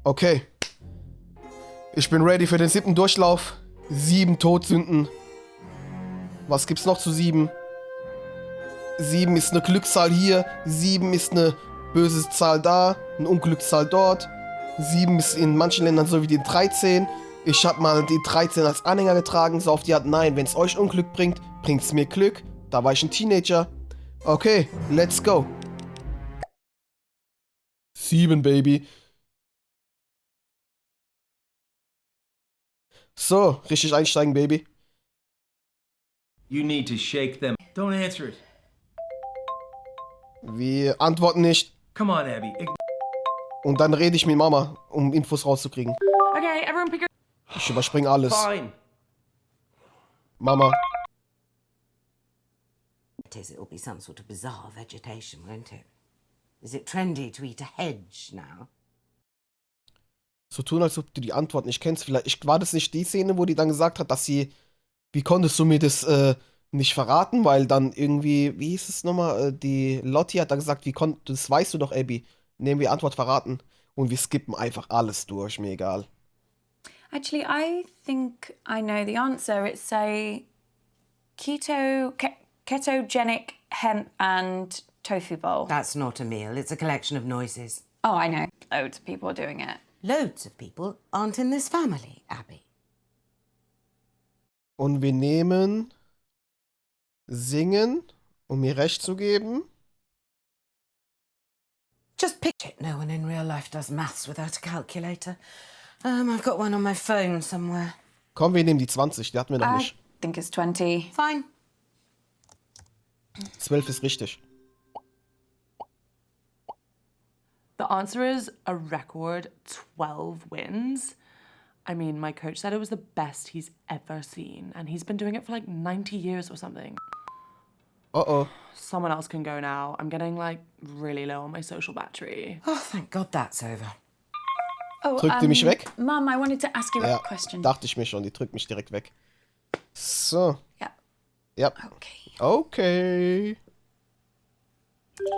Okay. Ich bin ready für den 7. Durchlauf. 7 Todsünden. Was gibt's noch zu 7? 7 ist eine Glückszahl hier. 7 ist eine böse Zahl da. Eine Unglückszahl dort. 7 ist in manchen Ländern so wie die 13. Ich habe mal die 13 als Anhänger getragen. So auf die Art, nein, wenn es euch Unglück bringt, bringt es mir Glück. Da war ich ein Teenager. Okay, let's go. 7, Baby. So, richtig einsteigen, Baby. You need to shake them. Don't answer it. Wir antworten nicht. Come on, Abby. Und dann rede ich mit Mama, um Infos rauszukriegen. Okay, everyone pick your... Ich überspringe alles. Fine. Mama. It'll be some sort of bizarre vegetation, won't it? Is it trendy to eat a hedge now? So tun, als ob du die Antwort nicht kennst. Vielleicht war das nicht die Szene, wo die dann gesagt hat, dass sie... Wie konntest du mir das nicht verraten? Weil dann irgendwie... Wie hieß es nochmal? Die Lottie hat dann gesagt, das weißt du doch, Abby. Nehmen wir Antwort verraten. Und wir skippen einfach alles durch. Mir egal. Actually, I think I know the answer. It's a ketogenic hemp and tofu bowl. That's not a meal, it's a collection of noises. Oh, I know. Loads of people are doing it. Loads of people aren't in this family, Abby. Und wir nehmen... Singen, um mir recht zu geben. Just picture it. No one in real life does maths without a calculator. I've got one on my phone somewhere. Komm, wir nehmen die 20. Die hatten wir noch I nicht. think it's 20. Fine. 12 ist richtig. The answer is a record 12 wins. I mean, my coach said it was the best he's ever seen, and he's been doing it for like 90 years or something. Oh. Someone else can go now. I'm getting like really low on my social battery. Oh, thank God that's over. Oh, Drückt die mich weg? Mum, I wanted to ask you Ja, a question. dachte ich mir schon. Die drückt mich direkt weg. So. Yeah. Ja. Okay. Okay.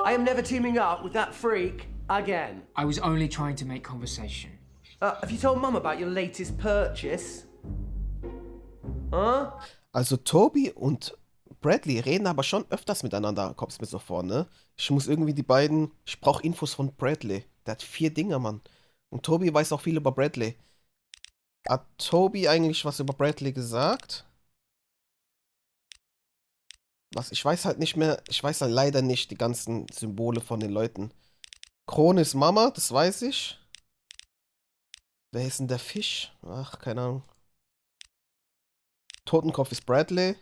I am never teaming up with that freak again. I was only trying to make conversation. Have you told Mum about your latest purchase? Huh? Also Toby und Bradley reden aber schon öfters miteinander, kommt es mir so vor, ne? Ich muss irgendwie die beiden... Ich brauche Infos von Bradley. Der hat 4 Dinger, Mann. Und Toby weiß auch viel über Bradley. Hat Toby eigentlich was über Bradley gesagt? Ich weiß halt nicht mehr... Ich weiß halt leider nicht die ganzen Symbole von den Leuten. Krone ist Mama, das weiß ich. Wer ist denn der Fisch? Ach, keine Ahnung. Totenkopf ist Bradley.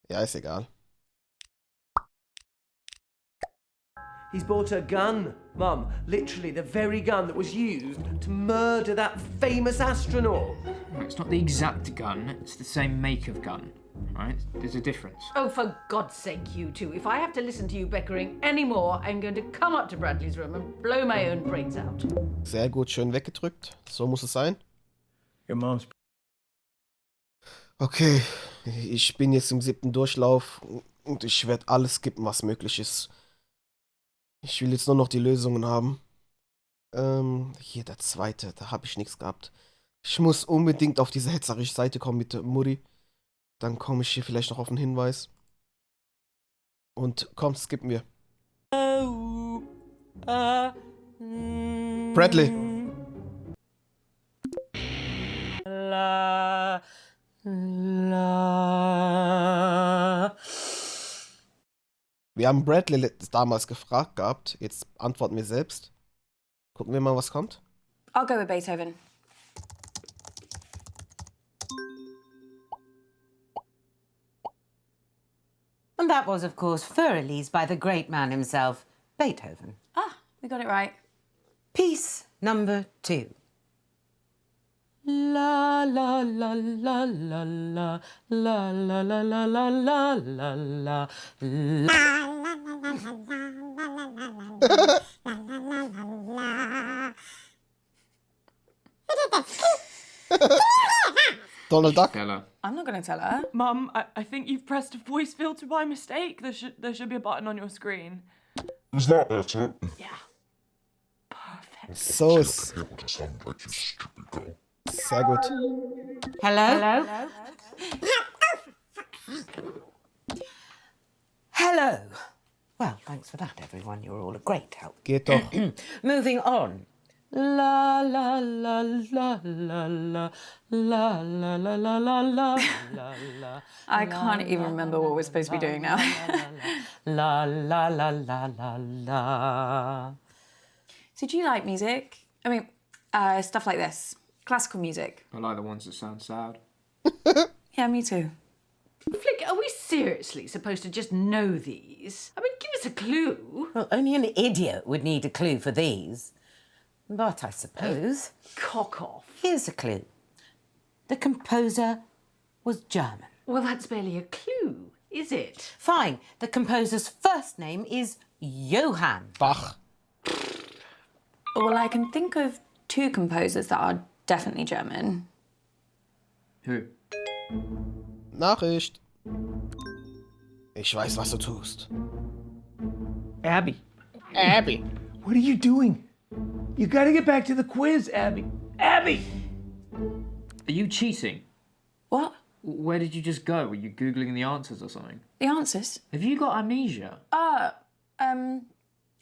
Ja, ist egal. He's bought a gun, Mum. Literally the very gun that was used to murder that famous astronaut. It's not the exact gun, it's the same make of gun, right? There's a difference. Oh, for God's sake, you two. If I have to listen to you bickering anymore, I'm going to come up to Bradley's room and blow my own brains out. Sehr gut, schön weggedrückt. So muss es sein. Your mom's... Okay, ich bin jetzt im 7. Durchlauf und ich werde alles skippen, was möglich ist. Ich will jetzt nur noch die Lösungen haben. Hier der 2. Da habe ich nichts gehabt. Ich muss unbedingt auf diese hetzerische Seite kommen mit Mutti. Dann komme ich hier vielleicht noch auf einen Hinweis. Und komm, skippen wir. Bradley. Wir haben Bradley damals gefragt gehabt. Jetzt antworten wir selbst. Gucken wir mal, was kommt. I'll go with Beethoven. And that was, of course, Fur-Elise by the great man himself, Beethoven. Ah, we got it right. Piece number 2. La la la la la la la la la la la la la la. Donald Duck. Tell her. I'm not going to tell her. Mum, I think you've pressed a voice filter by mistake. There should be a button on your screen. Is that better? Yeah. Perfect. So, Able to sound like you stupid girl. sehr gut. Hello? Hello. Well, thanks for that, everyone. You're all a great help. Geht doch. Moving on. La la la la la la la la la la la la la. I can't even remember what we're supposed to be doing now. La la la la la la. So do you like music? I mean, stuff like this. Classical music. I like the ones that sound sad. Yeah, me too. Flick, are we seriously supposed to just know these? I mean, give us a clue. Well, only an idiot would need a clue for these. But I suppose. Cock off. Here's a clue. The composer was German. Well, that's barely a clue, is it? Fine. The composer's first name is Johann. Bach. Well, I can think of 2 composers that are definitely German. Who? Nachricht. Ich weiß, was du tust. Abby, Abby. what are you doing? You gotta get back to the quiz, Abby. Abby! Are you cheating? What? Where did you just go? Were you Googling the answers or something? The answers? Have you got amnesia? No,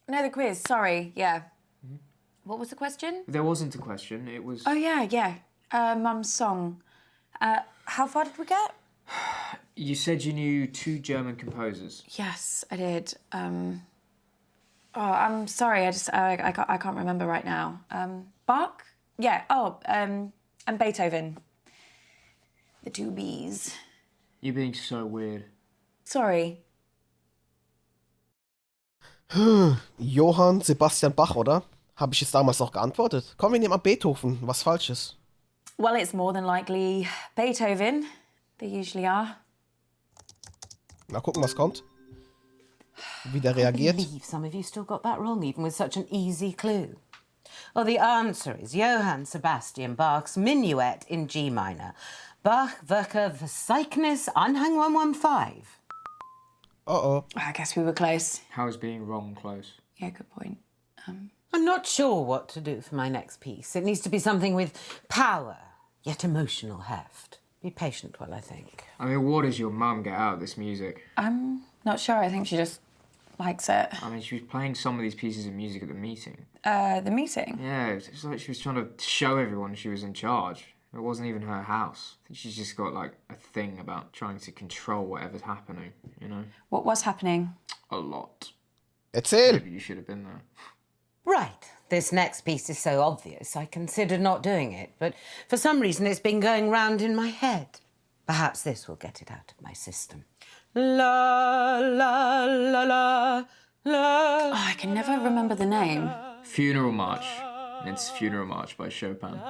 the quiz. Sorry. Yeah. What was the question? There wasn't a question. It was... Oh, yeah. Mum's song. How far did we get? You said you knew 2 German composers. Yes, I did. I'm sorry. I can't remember right now. Bach? Yeah. Oh, and Beethoven. The 2 Bs. You're being so weird. Sorry. Johann Sebastian Bach, oder? Habe ich es damals auch geantwortet? Komm, wir nehmen mal Beethoven. Was Falsches. Well, it's more than likely Beethoven. They usually are. Mal gucken, was kommt. Wie der I reagiert. believe some of you still got that wrong, even with such an easy clue. Well, the answer is Johann Sebastian Bach's Minuet in G minor. Bach, Werke, Verzeichnis, Anhang 115. Oh. I guess we were close. How is being wrong close? Yeah, good point. I'm not sure what to do for my next piece. It needs to be something with power, yet emotional heft. Be patient while I think. I mean, what does your mum get out of this music? I'm not sure. I think she just likes it. I mean, she was playing some of these pieces of music at the meeting. The meeting? Yeah, it's like she was trying to show everyone she was in charge. It wasn't even her house. I think she's just got, like, a thing about trying to control whatever's happening, you know? What was happening? A lot. Erzähl. Maybe you should have been there. Right. This next piece is so obvious, I considered not doing it, but for some reason it's been going round in my head. Perhaps this will get it out of my system. La, la, la, la, la. Oh, I can never remember the name. Funeral March. It's Funeral March by Chopin.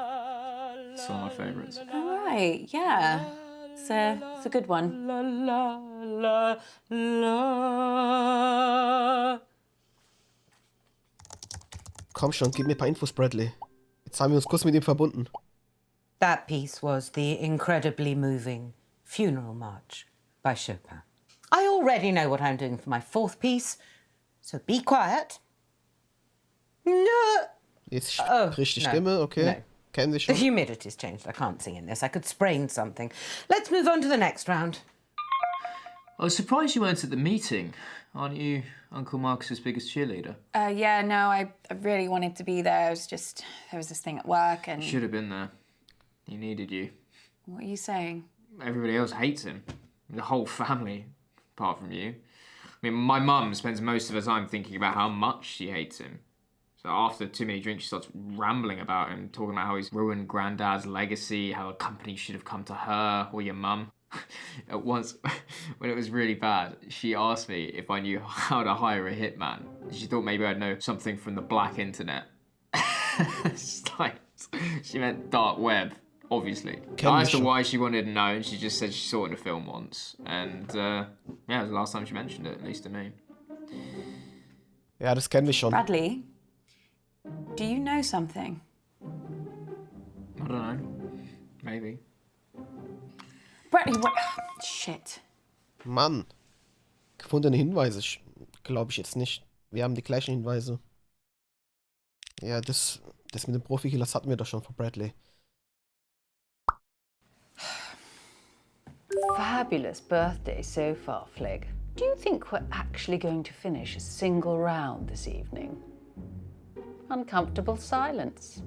It's one of my favourites. All right, yeah. It's a good one. La, la, la, la. Komm schon, gib mir ein paar Infos, Bradley. Jetzt haben wir uns kurz mit ihm verbunden. That piece was the incredibly moving Funeral March by Chopin. I already know what I'm doing for my 4th piece, so be quiet. No. Jetzt spricht die Stimme, okay. No. Kennen Sie The schon. humidity's changed. I can't sing in this. I could sprain something. Let's move on to the next round. I was surprised you weren't at the meeting. Aren't you Uncle Marcus's biggest cheerleader? Yeah, no, I really wanted to be there. It was just, there was this thing at work and... Should have been there. He needed you. What are you saying? Everybody else hates him. The whole family, apart from you. I mean, my mum spends most of her time thinking about how much she hates him. So after too many drinks, she starts rambling about him, talking about how he's ruined Granddad's legacy, how a company should have come to her or your mum. At once, when it was really bad, she asked me if I knew how to hire a hitman. She thought maybe I'd know something from the black internet. It's like, she meant dark web, obviously. I asked her why she wanted to know, and she just said she saw it in a film once. And yeah, it was the last time she mentioned it, at least to me. Ja, das kennen wir schon. Bradley, do you know something? I don't know. Maybe. Bradley, what? Shit. Mann. Gefundene Hinweise. Glaube ich jetzt nicht. Wir haben die gleichen Hinweise. Ja, das mit dem Profikiller, das hatten wir doch schon von Bradley. Fabulous birthday so far, Flig. Do you think we're actually going to finish a single round this evening? Uncomfortable silence.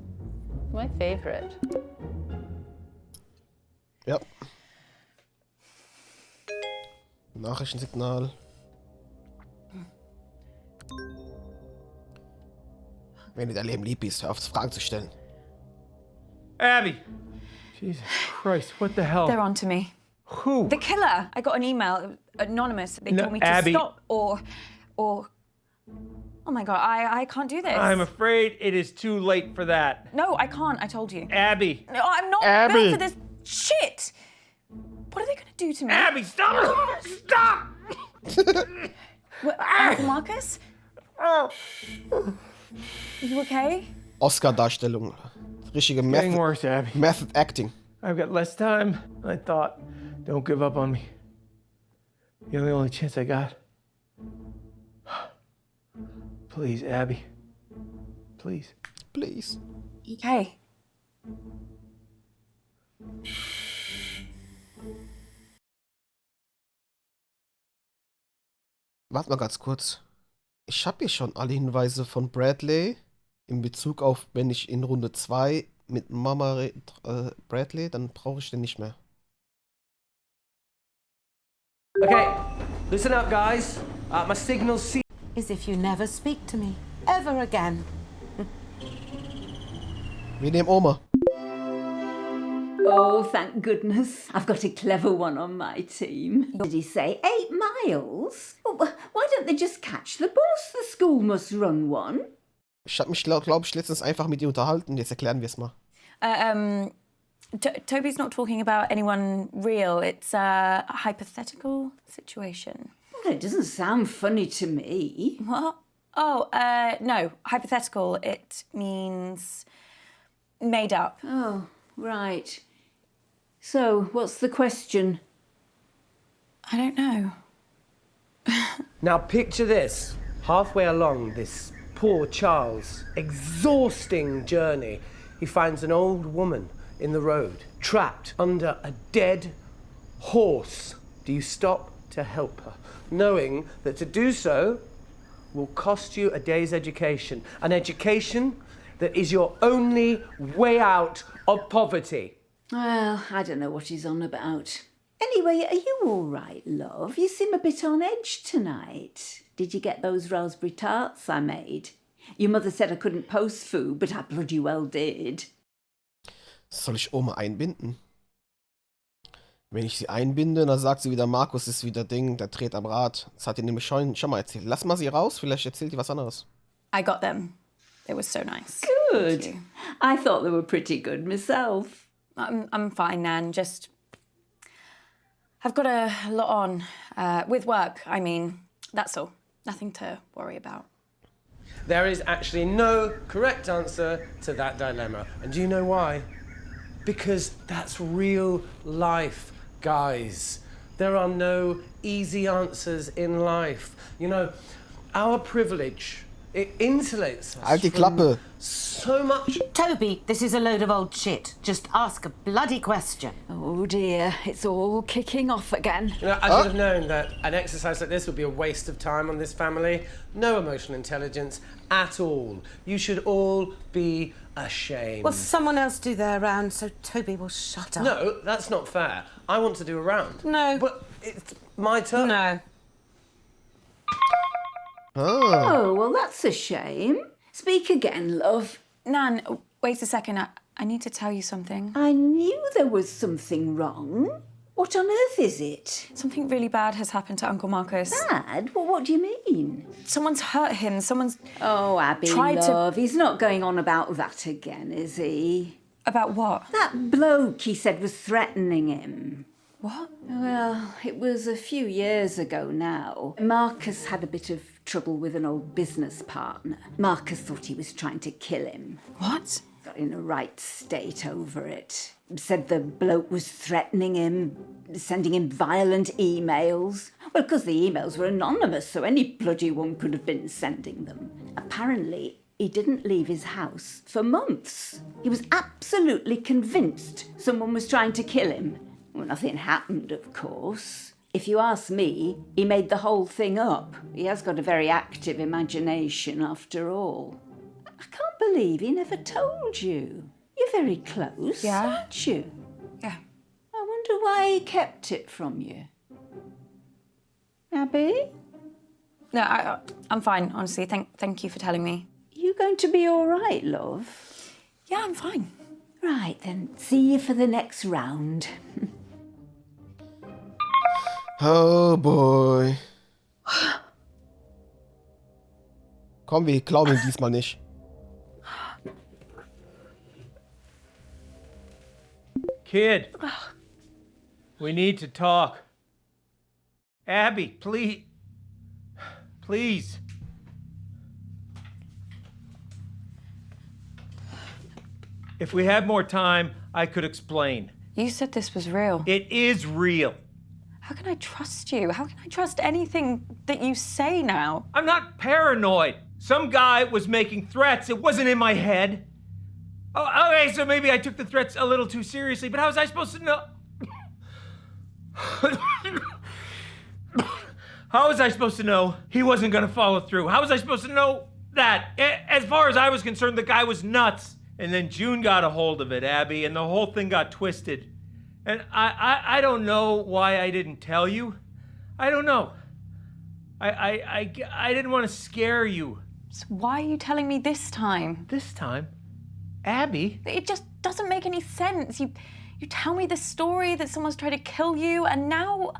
My favourite. Ja. Nachrichtensignal. Wenn du dein Leben lieb bist, hör auf, Fragen zu stellen. Abby! Jesus Christ, what the hell? They're on to me. Who? The killer. I got an email, anonymous. They No, told me to Abby. stop or. Oh my god, I can't do this. I'm afraid it is too late for that. No, I can't. I told you. Abby! No, I'm not Abby. built for this shit. What are they gonna do to me? Abby, stop! Stop! What, Marcus? You okay? Oscar-Darstellung. Richtige Getting worse, Abby. Method Acting. I've got less time than I thought. Don't give up on me. You're the only chance I got. Please, Abby. Please. Please. Okay. Warte mal ganz kurz. Ich habe hier schon alle Hinweise von Bradley in Bezug auf, wenn ich in Runde 2 mit Mama Bradley, dann brauche ich den nicht mehr. Okay, listen up, guys. My signal's As if you never speak to me ever again. Wir nehmen Oma. Oh, thank goodness. I've got a clever one on my team. Did he say 8 miles? Well, why don't they just catch the bus? The school must run one. Ich habe mich, glaube ich, letztens einfach mit ihr unterhalten. Jetzt erklären wir es mal. Toby's not talking about anyone real. It's a hypothetical situation. Well, it doesn't sound funny to me. What? Oh, no. Hypothetical. It means made up. Oh, right. So, what's the question? I don't know. Now picture this. Halfway along this poor Charles' exhausting journey, he finds an old woman in the road, trapped under a dead horse. Do you stop to help her, knowing that to do so will cost you a day's education, an education that is your only way out of poverty? Well, I don't know what he's on about. Anyway, are you all right, love? You seem a bit on edge tonight. Did you get those raspberry tarts I made? Your mother said I couldn't post food, but I bloody well did. Soll ich Oma einbinden? Wenn ich sie einbinde, dann sagt sie wieder, Markus ist wieder Ding, der dreht am Rad. Das hat ihr nämlich schon mal erzählt. Lass mal sie raus, vielleicht erzählt die was anderes. I got them. It was so nice. Good. Thank you. I thought they were pretty good myself. I'm fine, Nan. Just I've got a lot on with work. I mean, that's all. Nothing to worry about. There is actually no correct answer to that dilemma. And do you know why? Because that's real life, guys. There are no easy answers in life. You know, our privilege, it insulates us Halt die Klappe. so much. Toby, this is a load of old shit. Just ask a bloody question. Oh dear, it's all kicking off again. You know, I should have known that an exercise like this would be a waste of time on this family. No emotional intelligence at all. You should all be ashamed. Will someone else do their round so Toby will shut up? No, that's not fair. I want to do a round. No. But it's my turn. No. Oh, well, that's a shame. Speak again, love. Nan, wait a second. I need to tell you something. I knew there was something wrong. What on earth is it? Something really bad has happened to Uncle Marcus. Bad? Well, what do you mean? Someone's hurt him. Someone's Oh, Abby, Tried to- love, he's not going on about that again, is he? about what? That bloke he said was threatening him. What? Well, it was a few years ago now. Marcus had a bit of trouble with an old business partner. Marcus thought he was trying to kill him. What? Got in a right state over it. Said the bloke was threatening him, sending him violent emails. Well, because the emails were anonymous, so any bloody one could have been sending them. Apparently, he didn't leave his house for months. He was absolutely convinced someone was trying to kill him. Well, nothing happened, of course. If you ask me, he made the whole thing up. He has got a very active imagination, after all. I can't believe he never told you. You're very close, aren't you? Yeah. I wonder why he kept it from you. Abby? No, I'm fine, honestly. Thank you for telling me. You going to be all right, love? Yeah, I'm fine. Right, then. See you for the next round. Oh boy. Komm, wir glauben ihm diesmal nicht. Kid, we need to talk. Abby, please. Please. If we had more time, I could explain. You said this was real. It is real. How can I trust you? How can I trust anything that you say now? I'm not paranoid. Some guy was making threats. It wasn't in my head. Oh, okay, so maybe I took the threats a little too seriously, but how was I supposed to know? How was I supposed to know he wasn't gonna follow through? How was I supposed to know that? As far as I was concerned, the guy was nuts. And then June got a hold of it, Abby, and the whole thing got twisted. And I don't know why I didn't tell you. I don't know. I didn't want to scare you. So why are you telling me this time? This time? Abby? It just doesn't make any sense. You tell me the story that someone's tried to kill you, and now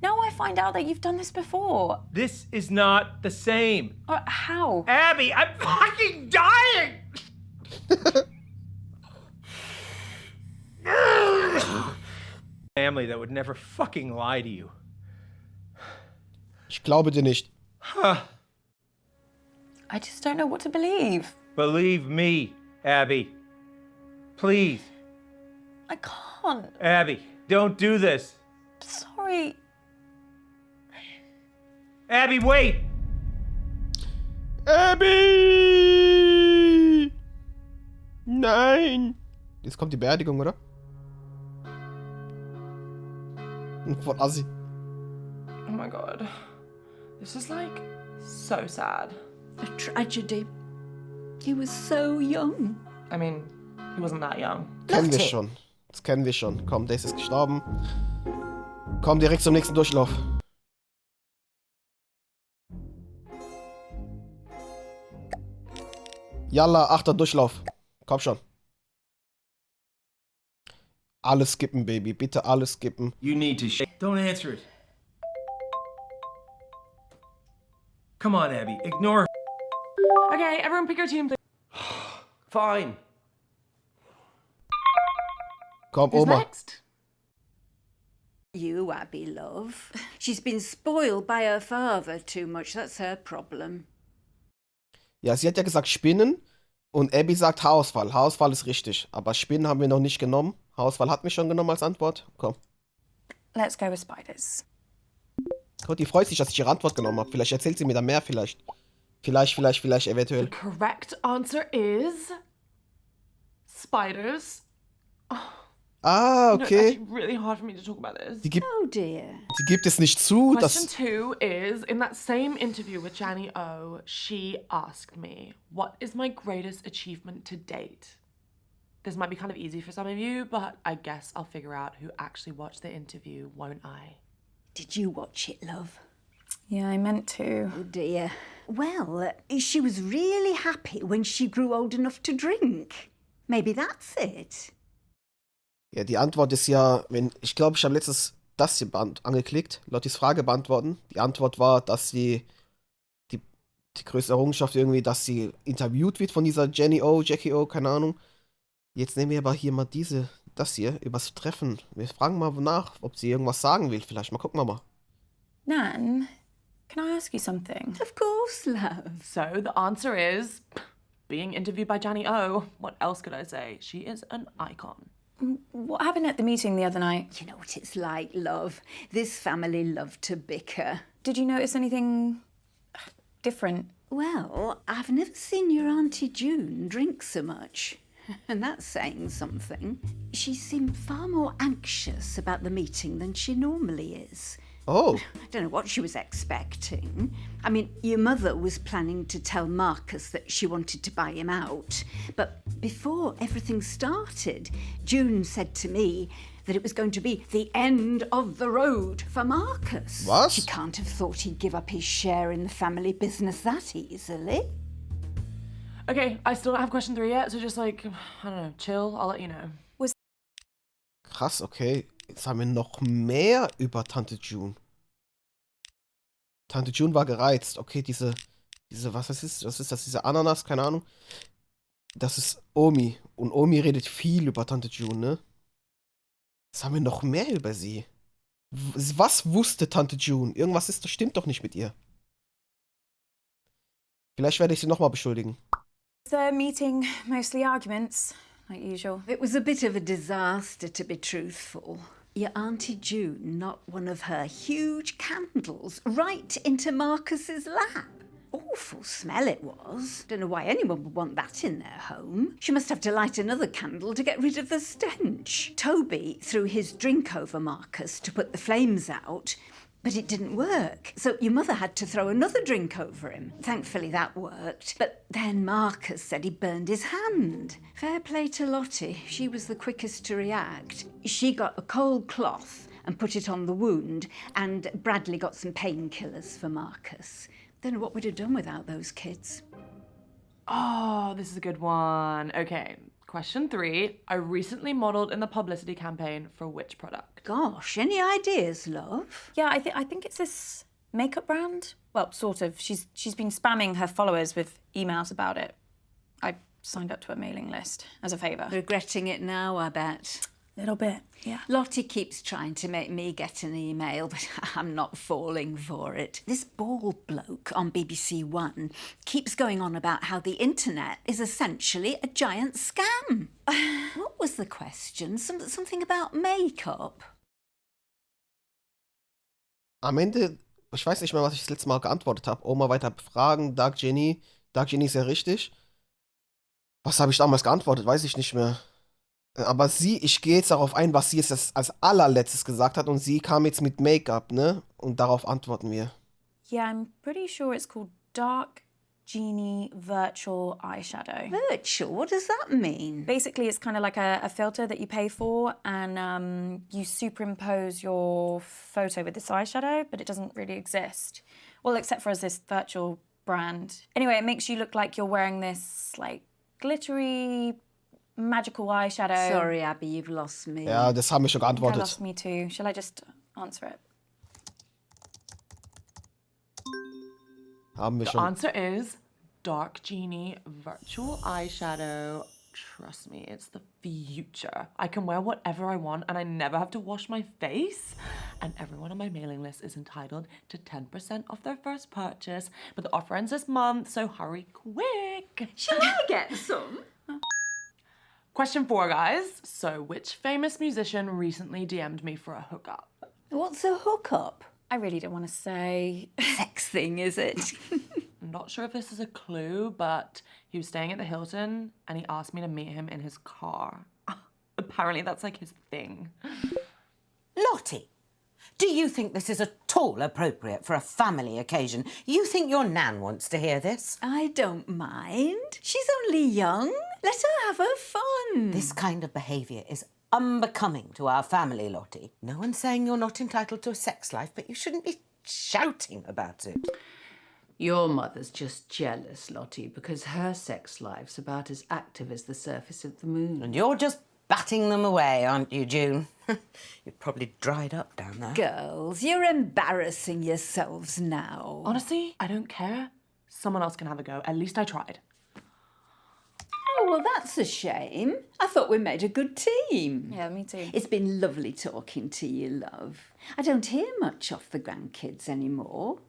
I find out that you've done this before. This is not the same. How? Abby, I'm fucking dying! Family that would never fucking lie to you. Ich glaube dir nicht. I just don't know what to believe. Believe me, Abby. Please. I can't. Abby, don't do this. Sorry. Abby, wait! Abby! Nein! Jetzt kommt die Beerdigung, oder? Von Assi. Oh my god. This is like so sad. A tragedy. He was so young. I mean, he wasn't that young. Kennen wir schon. Das kennen wir schon. Komm, der ist gestorben. Komm, direkt zum nächsten Durchlauf. Yalla, 8. Durchlauf. Komm schon. Alles skippen, Baby. Bitte alles skippen. You need to Don't answer it. Come on, Abby. Ignore her. Okay, everyone pick your team, please. Fine. Komm, Who's Oma. next? You, Abby, love. She's been spoiled by her father too much. That's her problem. Ja, sie hat ja gesagt Spinnen und Abby sagt Haarausfall. Haarausfall ist richtig, aber Spinnen haben wir noch nicht genommen. Haarausfall hat mich schon genommen als Antwort. Komm. Let's go with spiders. Gut, die freut sich, dass ich ihre Antwort genommen habe. Vielleicht erzählt sie mir da mehr, vielleicht. Vielleicht, eventuell. The correct answer is spiders. Ah, You know, it's okay. actually really hard for me to talk about this. Die gibt Oh dear. es nicht zu, Question dass... 2 is, in that same interview with Janny O, she asked me, what is my greatest achievement to date? This might be kind of easy for some of you, but I guess I'll figure out who actually watched the interview, won't I? Did you watch it, love? Yeah, I meant to. Oh dear. Well, she was really happy when she grew old enough to drink. Maybe that's it. Ja, die Antwort ist ja, ich glaube, ich habe letztens das hier angeklickt, Lottis Frage beantworten. Die Antwort war, dass sie die größte Errungenschaft irgendwie, dass sie interviewt wird von dieser Jackie O, keine Ahnung. Jetzt nehmen wir aber hier mal das hier, übers Treffen. Wir fragen mal nach, ob sie irgendwas sagen will. Vielleicht mal gucken wir mal. Nan, can I ask you something? Of course, love. So the answer is being interviewed by Janny O. What else could I say? She is an icon. What happened at the meeting the other night? You know what it's like, love. This family love to bicker. Did you notice anything different? Well, I've never seen your Auntie June drink so much. And that's saying something. She seemed far more anxious about the meeting than she normally is. Oh. I don't know what she was expecting. I mean, your mother was planning to tell Marcus that she wanted to buy him out. But before everything started, June said to me that it was going to be the end of the road for Marcus. What? She can't have thought he'd give up his share in the family business that easily. Okay, I still don't have question 3 yet, so just like, I don't know, chill, I'll let you know. Krass, okay. Jetzt haben wir noch mehr über Tante June. Tante June war gereizt. Okay, diese, was ist das? Diese Ananas? Keine Ahnung. Das ist Omi. Und Omi redet viel über Tante June, ne? Jetzt haben wir noch mehr über sie. Was wusste Tante June? Irgendwas stimmt doch nicht mit ihr. Vielleicht werde ich sie nochmal beschuldigen. The meeting, mostly arguments, like usual. It was a bit of a disaster, to be truthful. Your Auntie June knocked one of her huge candles right into Marcus's lap. Awful smell it was. Don't know why anyone would want that in their home. She must have to light another candle to get rid of the stench. Toby threw his drink over Marcus to put the flames out, but it didn't work. So your mother had to throw another drink over him. Thankfully that worked. But then Marcus said he burned his hand. Fair play to Lottie. She was the quickest to react. She got a cold cloth and put it on the wound, and Bradley got some painkillers for Marcus. Don't know what we'd have done without those kids. Oh, this is a good one. Okay, question 3. I recently modelled in the publicity campaign for which product? Gosh, any ideas, love? Yeah, I think it's this makeup brand. Well, sort of. She's been spamming her followers with emails about it. I signed up to a mailing list as a favour. Regretting it now, I bet. A little bit, yeah. Lottie keeps trying to make me get an email, but I'm not falling for it. This bald bloke on BBC One keeps going on about how the internet is essentially a giant scam. What was the question? Something about makeup? Am Ende, ich weiß nicht mehr, was ich das letzte Mal geantwortet habe. Oma weiter befragen, Dark Jenny. Dark Jenny ist ja richtig. Was habe ich damals geantwortet? Weiß ich nicht mehr. Aber ich gehe jetzt darauf ein, was sie jetzt als allerletztes gesagt hat, und sie kam jetzt mit Make-up, ne? Und darauf antworten wir. Yeah, I'm pretty sure it's called Dark Genie Virtual Eyeshadow. Virtual? What does that mean? Basically, it's kind of like a filter that you pay for, and you superimpose your photo with this eyeshadow, but it doesn't really exist. Well, except for as this virtual brand. Anyway, it makes you look like you're wearing this, like, glittery, magical eyeshadow. Sorry, Abby, you've lost me. Ja, das haben wir schon I geantwortet. lost me too. Shall I just answer it? Haben wir The schon. answer is Dark Genie Virtual Eyeshadow. Trust me, it's the future. I can wear whatever I want and I never have to wash my face. And everyone on my mailing list is entitled to 10% off their first purchase. But the offer ends this month, so hurry quick. Shall I get some? Question 4, guys. So, which famous musician recently DM'd me for a hookup? What's a hookup? I really don't want to say. Sex thing, is it? I'm not sure if this is a clue, but he was staying at the Hilton and he asked me to meet him in his car. Apparently that's like his thing. Lottie, do you think this is at all appropriate for a family occasion? You think your nan wants to hear this? I don't mind. She's only young. Let her have her fun. This kind of behaviour is unbecoming to our family, Lottie. No one's saying you're not entitled to a sex life, but you shouldn't be shouting about it. Your mother's just jealous, Lottie, because her sex life's about as active as the surface of the moon. And you're just batting them away, aren't you, June? You're probably dried up down there. Girls, you're embarrassing yourselves now. Honestly, I don't care. Someone else can have a go. At least I tried. Oh, well, that's a shame. I thought we made a good team. Yeah, me too. It's been lovely talking to you, love. I don't hear much off the grandkids anymore.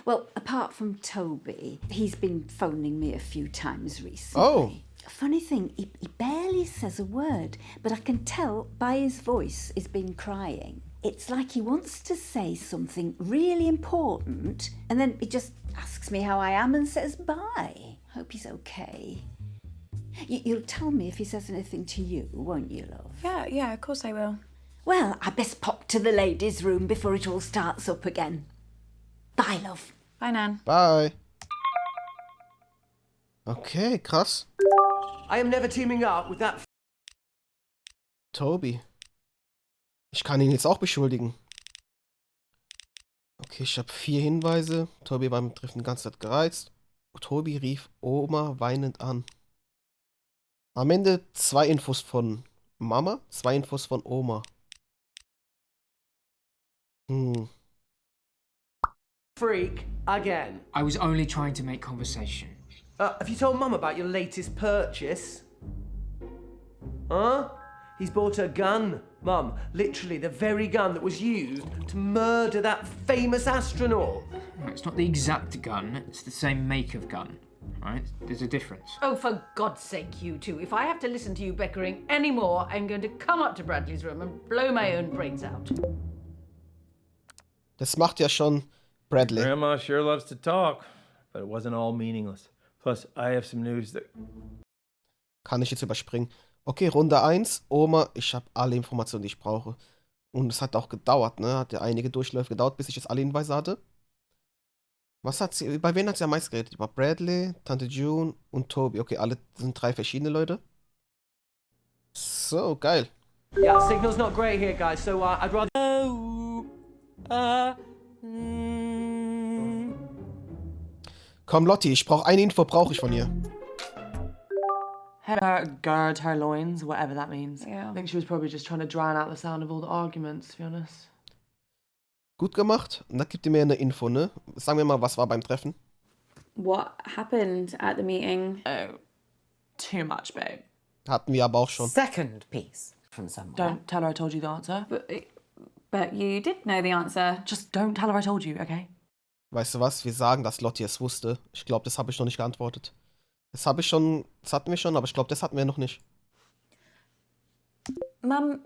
Well, apart from Toby, he's been phoning me a few times recently. Oh. Funny thing, he barely says a word, but I can tell by his voice he's been crying. It's like he wants to say something really important, and then he just asks me how I am and says bye. Hope he's okay. You'll tell me if he says anything to you, won't you, love? Yeah, of course I will. Well, I best pop to the ladies' room before it all starts up again. Bye, love. Bye, Nan. Bye. Okay, krass. I am never teaming up with that Toby. Ich kann ihn jetzt auch beschuldigen. Okay, ich habe 4 Hinweise. Toby war beim Treffen die ganze Zeit gereizt. Toby rief Oma weinend an. Am Ende 2 Infos von Mama, 2 Infos von Oma. freak again. I was only trying to make conversation. Have you told Mum about your latest purchase? Huh? He's bought a gun, Mum. Literally the very gun that was used to murder that famous astronaut. No, it's not the exact gun, it's the same make of gun, right? There's a difference. Oh, for God's sake, you two. If I have to listen to you bickering anymore, I'm going to come up to Bradley's room and blow my own brains out. Das macht ja schon Bradley. Grandma sure loves to talk, but it wasn't all meaningless. Plus, I have some news that... Kann ich jetzt überspringen. Okay, Runde 1. Oma, ich habe alle Informationen, die ich brauche. Und es hat auch gedauert, ne? Hat ja einige Durchläufe gedauert, bis ich jetzt alle Hinweise hatte. Was hat sie, bei wem hat sie am meisten geredet? Über Bradley, Tante June und Toby. Okay, alle sind 3 verschiedene Leute. So, geil. Yeah, signal's not great here, guys, so I'd rather... Komm, Lotti, ich brauche eine Info, brauche ich von ihr. Her gird her loins, whatever that means. Yeah. I think she was probably just trying to drown out the sound of all the arguments, to be honest. Gut gemacht. Und da gibt ihr mir eine Info, ne? Sagen wir mal, was war beim Treffen? What happened at the meeting? Oh, too much, babe. Hatten wir aber auch schon. Second piece from somewhere. Don't tell her I told you the answer. But you did know the answer. Just don't tell her I told you, okay? Weißt du was? Wir sagen, dass Lotti es wusste. Ich glaube, das habe ich noch nicht geantwortet. Das hatten wir schon, aber ich glaube, das hatten wir noch nicht. Mum,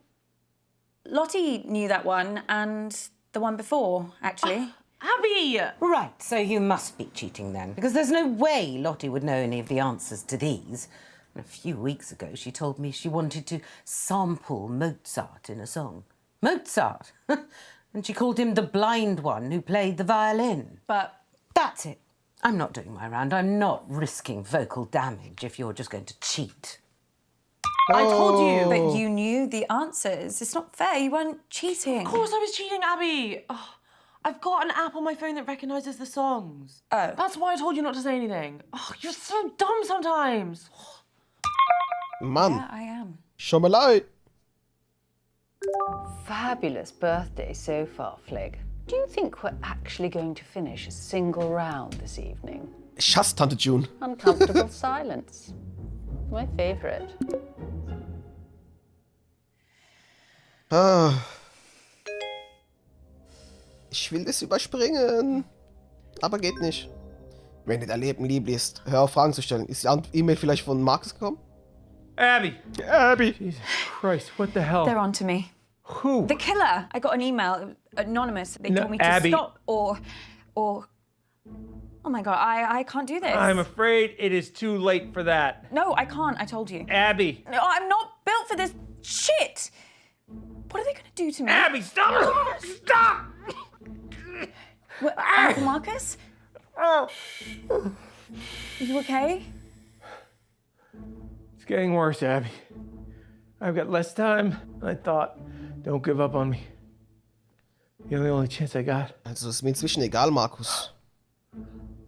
Lottie knew that one and the one before, actually. Abby! Right, so you must be cheating then, because there's no way Lottie would know any of the answers to these. A few weeks ago, she told me she wanted to sample Mozart in a song. Mozart! And she called him the blind one who played the violin. But That's it. I'm not doing my round. I'm not risking vocal damage if you're just going to cheat. I told you! but you knew the answers. It's not fair. You weren't cheating. Of course I was cheating, Abby! Oh, I've got an app on my phone that recognises the songs. Oh. That's why I told you not to say anything. Oh, you're so dumb sometimes. Mann, Yeah, I am. schon mal leid. Fabulous birthday so far, Flig. Do you think we're actually going to finish a single round this evening? Ich hasse Tante June. Uncomfortable silence. My favourite. Ah. Ich will das überspringen. Aber geht nicht. Wenn du dein Leben lieb liest, hör auf Fragen zu stellen. Ist die E-Mail vielleicht von Markus gekommen? Abby! Abby! Jesus Christ, what the hell? They're on to me. Who? The killer. I got an email, anonymous. They No, told me to Abby. stop or... Oh my God, I can't do this. I'm afraid it is too late for that. No, I can't. I told you. Abby! No, I'm not built for this shit. What are they going to do to me? Abby, stop! Stop! What, Uncle Marcus? Are you okay? It's getting worse, Abby. I've got less time than I thought. Don't give up on me. You're the only chance I got. Also ist mir inzwischen egal, Markus.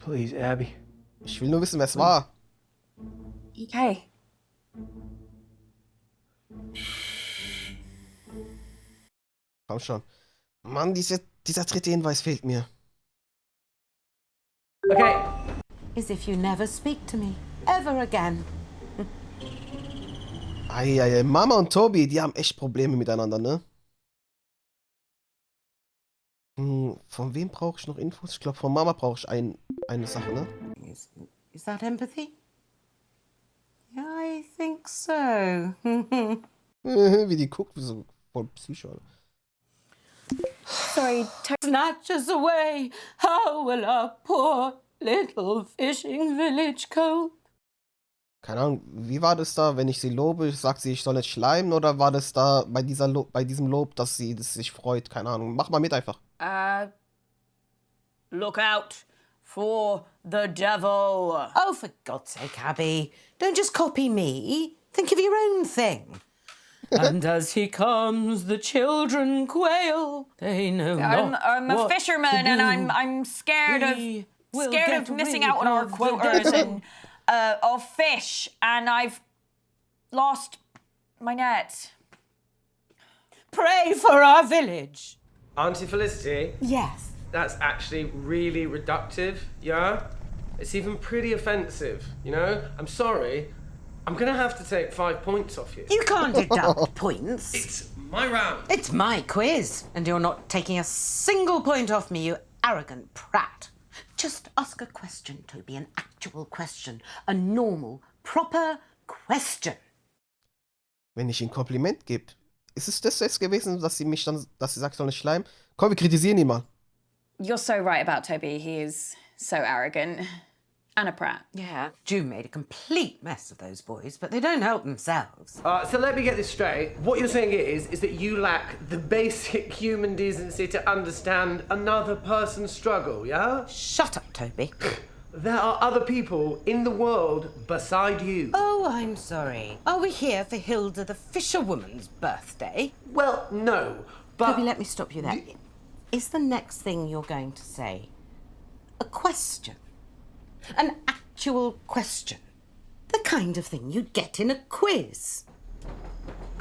Please, Abby. Ich will nur wissen, wer es war. Okay. Komm schon. Mann, dieser dritte Hinweis fehlt mir. Okay, As if you never speak to me. Ever again. Eieiei, Mama und Toby, die haben echt Probleme miteinander, ne? Von wem brauche ich noch Infos? Ich glaube, von Mama brauche ich eine Sache, ne? Is that empathy? Yeah, I think so. Wie die guckt, wie so voll Psycho. Sorry, Snatch us away. How will our poor little fishing village cope? Keine Ahnung, wie war das da, wenn ich sie lobe, sagt sie, ich soll nicht schleimen, oder war das da bei bei diesem Lob, dass sie sich freut? Keine Ahnung. Mach mal mit einfach. Look out for the devil. Oh, for God's sake, Abby. Don't just copy me. Think of your own thing. And as he comes, the children quail. They know not I'm a what fisherman, to do. and I'm scared We will of get missing rid out on our of the quotas devil. and of fish, and I've lost my net. Pray for our village. Auntie Felicity, Yes. that's actually really reductive, yeah? It's even pretty offensive, you know? I'm sorry. I'm gonna have to take 5 points off you. You can't deduct points. It's my round. It's my quiz, and you're not taking a single point off me, you arrogant prat. Just ask a question, Toby, an actual question. A normal, proper question. Wenn ich ihr ein Kompliment gebe, ist es das jetzt gewesen, dass sie sagt, ich soll nicht schleimen? Komm, wir kritisieren ihn mal. You're so right about Toby. He is so arrogant. And a prat. Yeah, June made a complete mess of those boys, but they don't help themselves. So let me get this straight. What you're saying is that you lack the basic human decency to understand another person's struggle, yeah? Shut up, Toby. There are other people in the world beside you. Oh, I'm sorry. Are we here for Hilda the fisherwoman's birthday? Well, no, but... Toby, let me stop you there. Is the next thing you're going to say a question? An actual question? The kind of thing you'd get in a quiz.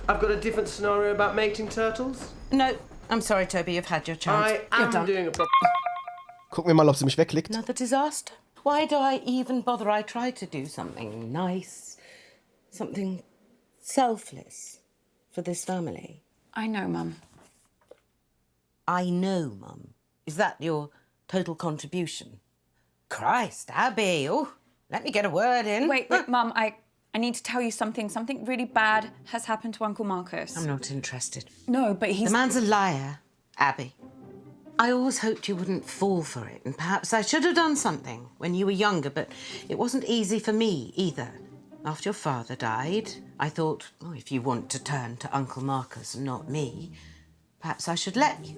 I've got a different scenario about mating turtles. No, I'm sorry, Toby, you've had your chance. I You're am done. doing a proper... Gucken wir mal, ob sie mich wegklickt. Another disaster? Why do I even bother? I try to do something nice, something selfless for this family. I know, Mum. I know, Mum. Is that your total contribution? Christ, Abby. Oh, let me get a word in. Wait, Mum, I need to tell you something. Something really bad has happened to Uncle Marcus. I'm not interested. No, but he's... The man's a liar, Abby. I always hoped you wouldn't fall for it, and perhaps I should have done something when you were younger, but it wasn't easy for me either. After your father died, I thought, oh, if you want to turn to Uncle Marcus and not me, perhaps I should let you.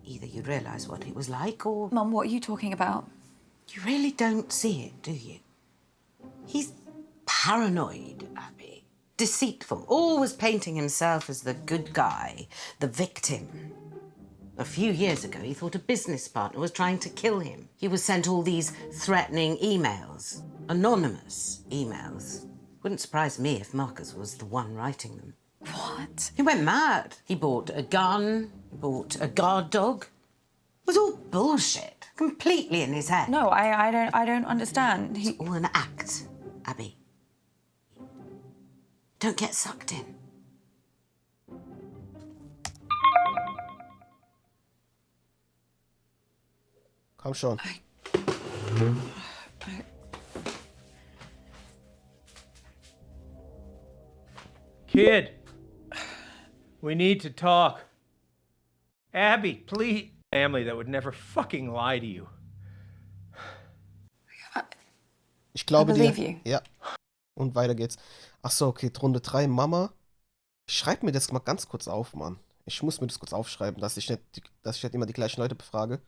Either you'd realise what it was like, or... Mum, what are you talking about? You really don't see it, do you? He's paranoid, Abby. Deceitful, always painting himself as the good guy, the victim. A few years ago, he thought a business partner was trying to kill him. He was sent all these threatening emails, anonymous emails. Wouldn't surprise me if Marcus was the one writing them. What? He went mad. He bought a gun, bought a guard dog. It was all bullshit, completely in his head. No, I don't understand. It's all an act, Abby. Don't get sucked in. Komm schon. Kid, we need to talk. Abby, please. Family that would never fucking lie to you. Ich glaube I believe you. Ja. Und weiter geht's. Achso, okay, Runde 3, Mama. Schreib mir das mal ganz kurz auf, Mann. Ich muss mir das kurz aufschreiben, dass ich nicht immer die gleichen Leute befrage.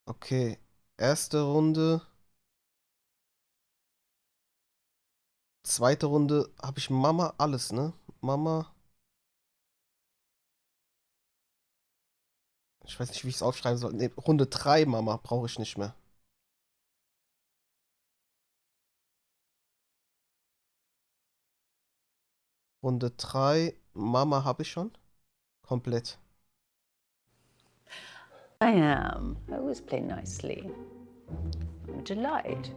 Okay, erste Runde. Zweite Runde habe ich Mama, alles, ne? Mama. Ich weiß nicht, wie ich es aufschreiben soll. Nee, Runde 3, Mama, brauche ich nicht mehr. Runde 3, Mama habe ich schon. Komplett. I am. I always play nicely. I'm a delight.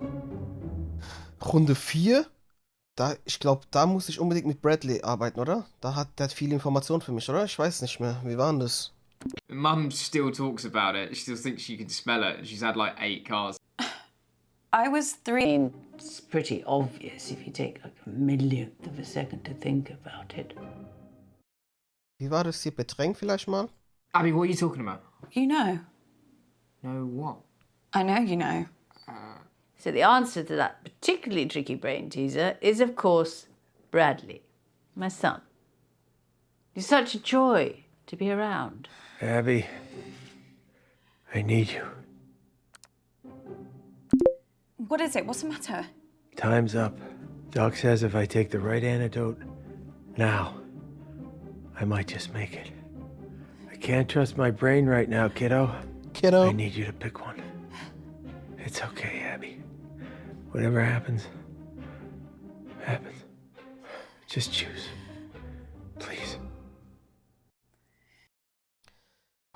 Runde 4, ich glaube, da muss ich unbedingt mit Bradley arbeiten, oder? Der hat viele Informationen für mich, oder? Ich weiß nicht mehr. Wie war denn das? Mum still talks about it. She still thinks she can smell it. She's had like 8 cars. I was 3. It's pretty obvious if you take like a millionth of a second to think about it. Wie war das hier? Bedrängt vielleicht mal? Abby, what are you talking about? You know. No, what? I know you know. So the answer to that particularly tricky brain teaser is, of course, Bradley, my son. He's such a joy to be around. Abby, I need you. What is it? What's the matter? Time's up. Doc says if I take the right antidote now, I might just make it. I can't trust my brain right now, kiddo. Kiddo. I need you to pick one. It's okay, Abby. Whatever happens, happens. Just choose. Please.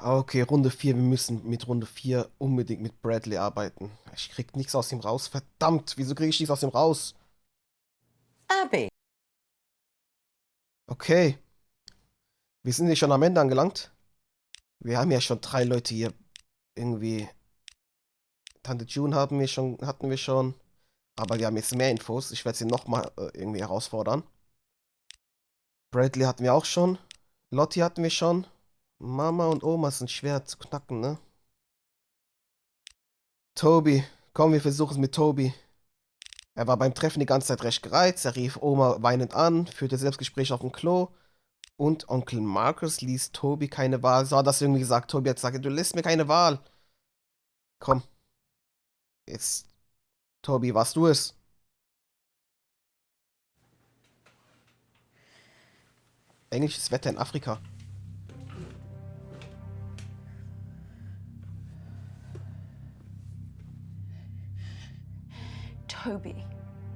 Okay, Runde 4. Wir müssen mit Runde 4 unbedingt mit Bradley arbeiten. Ich krieg nichts aus ihm raus. Verdammt, wieso kriege ich nichts aus ihm raus? Abby. Okay. Wir sind hier schon am Ende angelangt. Wir haben ja schon 3 Leute hier. Irgendwie. Tante June hatten wir schon. Aber wir haben jetzt mehr Infos. Ich werde sie nochmal irgendwie herausfordern. Bradley hatten wir auch schon. Lottie hatten wir schon. Mama und Oma sind schwer zu knacken, ne? Toby. Komm, wir versuchen es mit Toby. Er war beim Treffen die ganze Zeit recht gereizt. Er rief Oma weinend an, führte Selbstgespräche auf dem Klo. Und Onkel Marcus ließ Toby keine Wahl. So hat das irgendwie gesagt. Toby hat gesagt, du lässt mir keine Wahl. Komm. Jetzt. Toby, warst du es? Englisches Wetter in Afrika. Toby,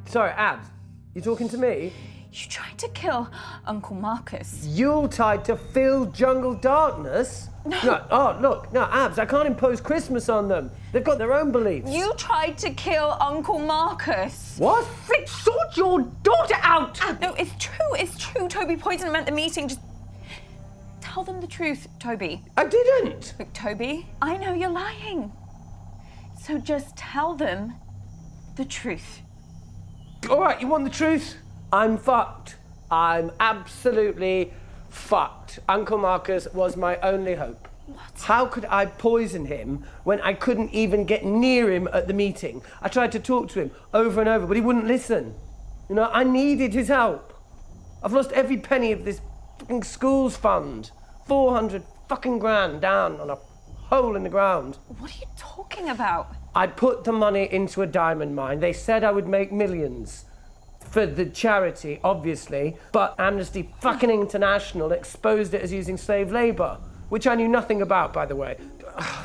Sorry, Abs, you talking to me? you tried to kill Uncle Marcus. Yuletide to fill jungle darkness? No. Oh, look, no, Abs, I can't impose Christmas on them. They've got their own beliefs. You tried to kill Uncle Marcus. What? Flick, sort your daughter out! No, it's true. Toby poisoned them at the meeting. Just tell them the truth, Toby. I didn't! Look, Toby, I know you're lying. So just tell them the truth. All right, you want the truth? I'm fucked. I'm absolutely fucked. Uncle Marcus was my only hope. What? How could I poison him when I couldn't even get near him at the meeting? I tried to talk to him over and over, but he wouldn't listen. You know, I needed his help. I've lost every penny of this fucking school's fund. 400 fucking grand down on a hole in the ground. What are you talking about? I put the money into a diamond mine. They said I would make millions. For the charity, obviously, but Amnesty fucking International exposed it as using slave labour, which I knew nothing about, by the way.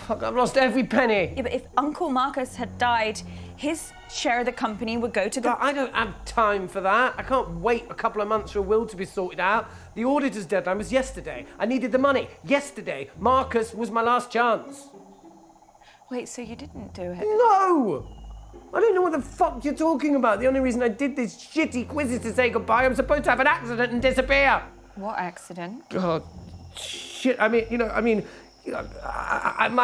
Fuck, I've lost every penny. Yeah, but if Uncle Marcus had died, his share of the company would go to the... But I don't have time for that. I can't wait a couple of months for a will to be sorted out. The auditor's deadline was yesterday. I needed the money yesterday. Marcus was my last chance. Wait, so you didn't do it? No! I don't know what the fuck you're talking about. The only reason I did this shitty quiz is to say goodbye. I'm supposed to have an accident and disappear. What accident? God, shit. I might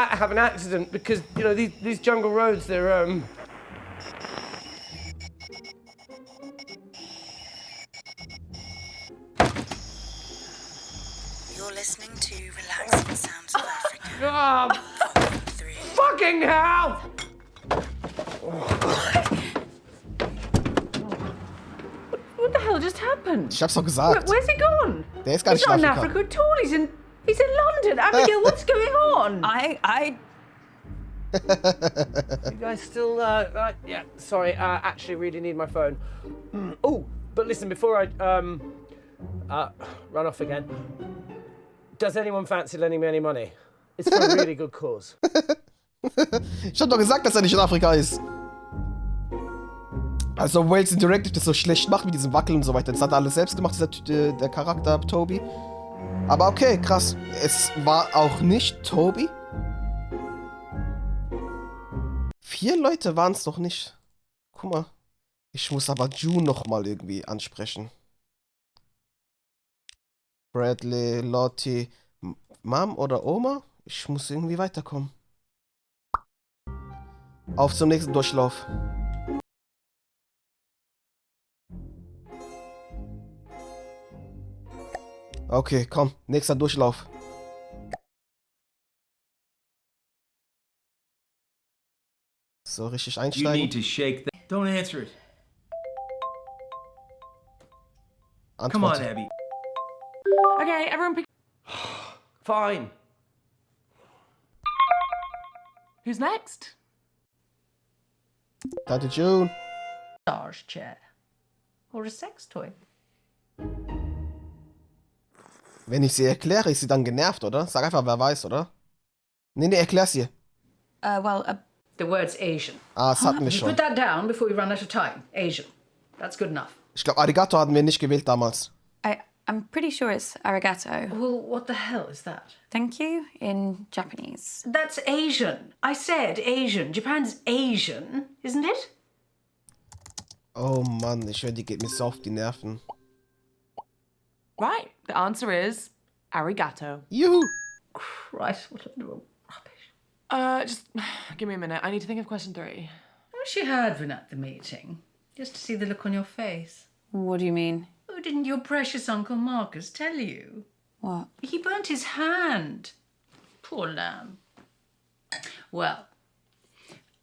have an accident because, these jungle roads, they're, You're listening to Relaxing Sounds of Africa. Oh, fucking hell! What the hell just happened? Ich hab's doch gesagt. Where's he gone? Der ist gar He's nicht not in in Afrika. Africa at all. He's in London. Abigail, what's going on? You guys still, yeah, sorry, actually really need my phone. Oh, but listen, before I, run off again, does anyone fancy lending me any money? It's for a really good cause. Ich hab doch gesagt, dass er nicht in Afrika ist. Also, Wales Interactive das so schlecht macht mit diesem Wackeln und so weiter. Das hat er alles selbst gemacht, der Charakter Toby. Aber okay, krass. Es war auch nicht Toby. 4 Leute waren es doch nicht. Guck mal. Ich muss aber June nochmal irgendwie ansprechen. Bradley, Lottie, Mom oder Oma? Ich muss irgendwie weiterkommen. Auf zum nächsten Durchlauf. Okay, komm, nächster Durchlauf. So, richtig You need einsteigen. to shake that. Don't answer it. Come on, Antworte. Abby. Okay, everyone pick. Fine. Who's next? Tante June. Massage chair. Or a sex toy. Wenn ich sie erkläre, ist sie dann genervt, oder? Sag einfach, wer weiß, oder? Nee, erklär's ihr. The word's Asian. Ah, das hatten wir You schon. put that down before we run out of time. Asian. That's good enough. Ich glaube, Arigato hatten wir nicht gewählt damals. I'm pretty sure it's arigato. Well, what the hell is that? Thank you in Japanese. That's Asian. I said Asian. Japan's Asian, isn't it? Oh Mann, ich höre, die geht mir so auf die Nerven. Right. The answer is arigato. Juhu! Christ, what a load of rubbish. Just give me a minute. I need to think of question 3. I wish you had been at the meeting, just to see the look on your face. What do you mean? Oh, didn't your precious Uncle Marcus tell you? What? He burnt his hand. Poor lamb. Well,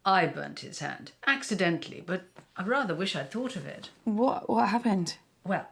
I burnt his hand, accidentally, but I rather wish I'd thought of it. What happened? Well,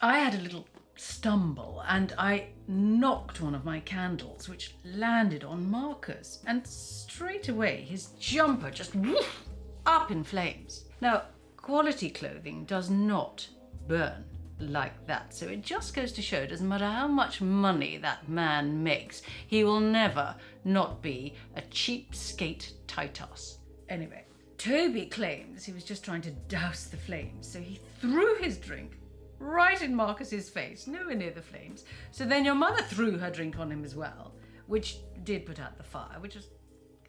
I had a little stumble and I knocked one of my candles, which landed on Marcus, and straight away his jumper just woof, up in flames. Now, quality clothing does not burn like that, so it just goes to show, doesn't matter how much money that man makes, he will never not be a cheapskate Titus. Anyway, Toby claims he was just trying to douse the flames, so he threw his drink right in Marcus's face, nowhere near the flames. So then your mother threw her drink on him as well, which did put out the fire, which was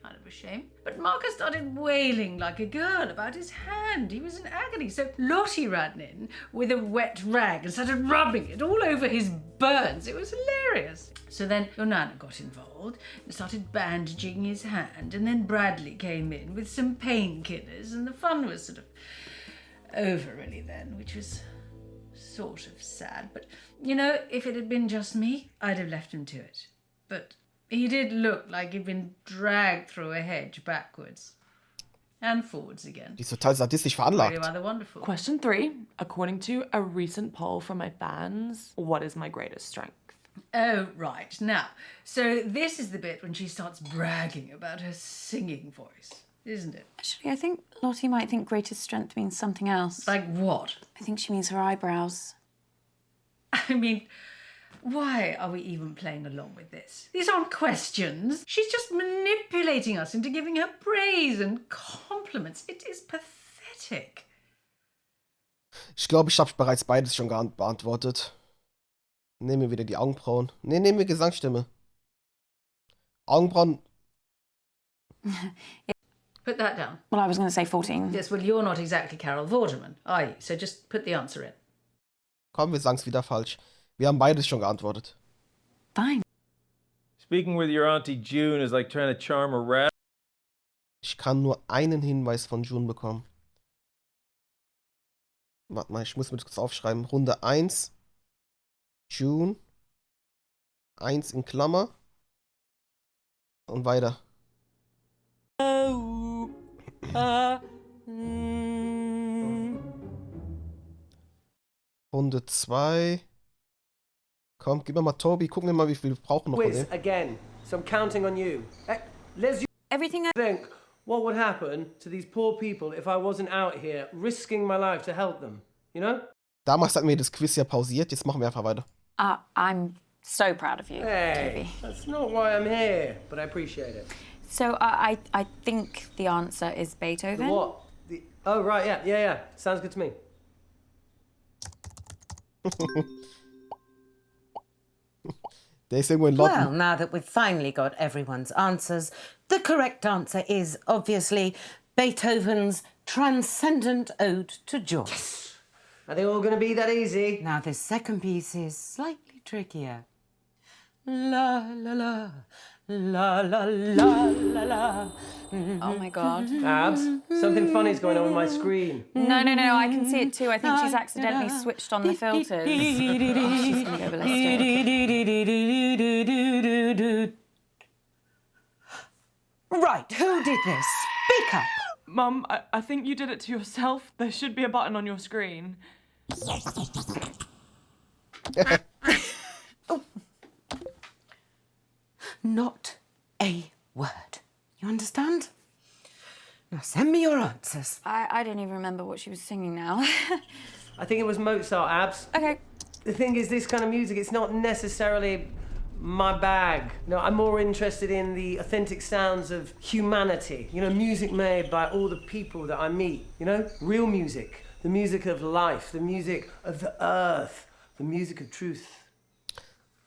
kind of a shame. But Marcus started wailing like a girl about his hand. He was in agony. So Lottie ran in with a wet rag and started rubbing it all over his burns. It was hilarious. So then your Nana got involved and started bandaging his hand, and then Bradley came in with some painkillers, and the fun was sort of over really then, which was sort of sad. But, you know, if it had been just me, I'd have left him to it. But he did look like he'd been dragged through a hedge backwards and forwards again. Die ist total sadistisch Really veranlagt. rather wonderful. Question 3. According to a recent poll from my fans, what is my greatest strength? Oh, right. Now, so this is the bit when she starts bragging about her singing voice, isn't it? Actually, I think Lottie might think greatest strength means something else. Like what? I think she means her eyebrows. I mean, why are we even playing along with this? These aren't questions. She's just manipulating us into giving her praise and compliments. It is pathetic. Ich glaube, ich habe bereits beides schon beantwortet. Nehmen wir wieder die Augenbrauen. Ne, nehmen wir Gesangsstimme. Augenbrauen. Put that down. Well, I was going to say 14. Yes, well, you're not exactly Carol Vorderman, are you? So just put the answer in. Komm, wir sagen's wieder falsch. Wir haben beides schon geantwortet. Fine. Speaking with your Auntie June is like trying to charm a rat. Ich kann nur einen Hinweis von June bekommen. Warte mal, ich muss mir das kurz aufschreiben. Runde 1. June. 1 in Klammer. Und weiter. Runde 2. Komm, gib mir mal Toby. Gucken wir mal, wie viel wir brauchen noch von Quiz dem. again. So I'm counting on you. Liz, you Everything I... think what would happen to these poor people if I wasn't out here risking my life to help them? You know? Damals hatten wir das Quiz ja pausiert. Jetzt machen wir einfach weiter. I'm so proud of you, Hey, Toby. that's not why I'm here, but I appreciate it. So I think the answer is Beethoven. What? Oh, right, yeah. Sounds good to me. Der ist irgendwo in Well, London. now that we've finally got everyone's answers, the correct answer is obviously Beethoven's Transcendent Ode to Joy. Are they all going to be that easy? Now, this second piece is slightly trickier. La la la, La la la la la. Oh my God. Abs, something funny's going on with my screen. No, I can see it too. I think she's accidentally switched on the filters. Oh, she's gonna go ballistic. Right, who did this? Speak up. Mum, I think you did it to yourself. There should be a button on your screen. Not a word. You understand? Now send me your answers. I don't even remember what she was singing now. I think it was Mozart, Abs. Okay. The thing is, this kind of music, it's not necessarily my bag. No, I'm more interested in the authentic sounds of humanity. You know, music made by all the people that I meet. You know, real music. The music of life. The music of the earth. The music of truth.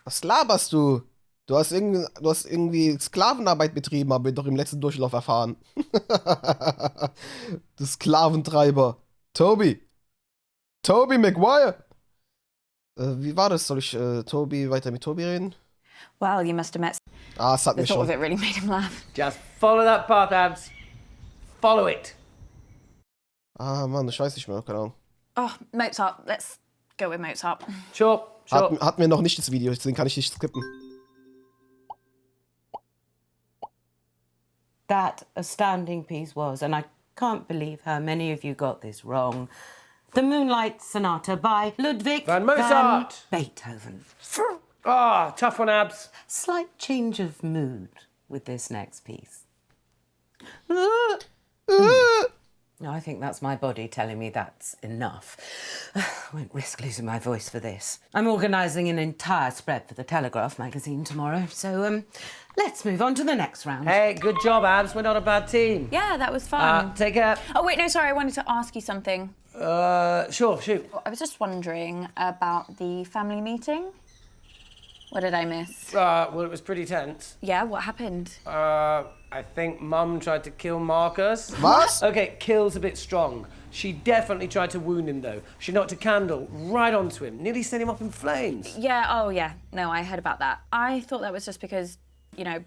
Was laberst du? Du hast irgendwie Sklavenarbeit betrieben, haben wir doch im letzten Durchlauf erfahren. Du Sklaventreiber. Toby Maguire. Wie war das? Soll ich weiter mit Toby reden? Well, you must have met. Das hat The mich thought of schon. it really made him laugh. Just follow that path, Abs. Follow it. Mann, ich weiß nicht mehr, keine Ahnung. Oh, Mozart. Let's go with Mozart. Sure. Hatten wir noch nicht das Video, deswegen kann ich nicht skippen. That astounding piece was, and I can't believe how many of you got this wrong. The Moonlight Sonata by Ludwig Van Mozart. Beethoven. Tough one, Abs. Slight change of mood with this next piece. No, I think that's my body telling me that's enough. I won't risk losing my voice for this. I'm organising an entire spread for the Telegraph magazine tomorrow, so let's move on to the next round. Hey, good job, Abs. We're not a bad team. Yeah, that was fun. Take care. Oh, wait, no, sorry. I wanted to ask you something. Sure, shoot. I was just wondering about the family meeting. What did I miss? Well, it was pretty tense. Yeah, what happened? I think Mum tried to kill Marcus. Was? Okay, kill's a bit strong. She definitely tried to wound him, though. She knocked a candle right onto him, nearly set him up in flames. Yeah, oh yeah. No, I heard about that. I thought that was just because, you know,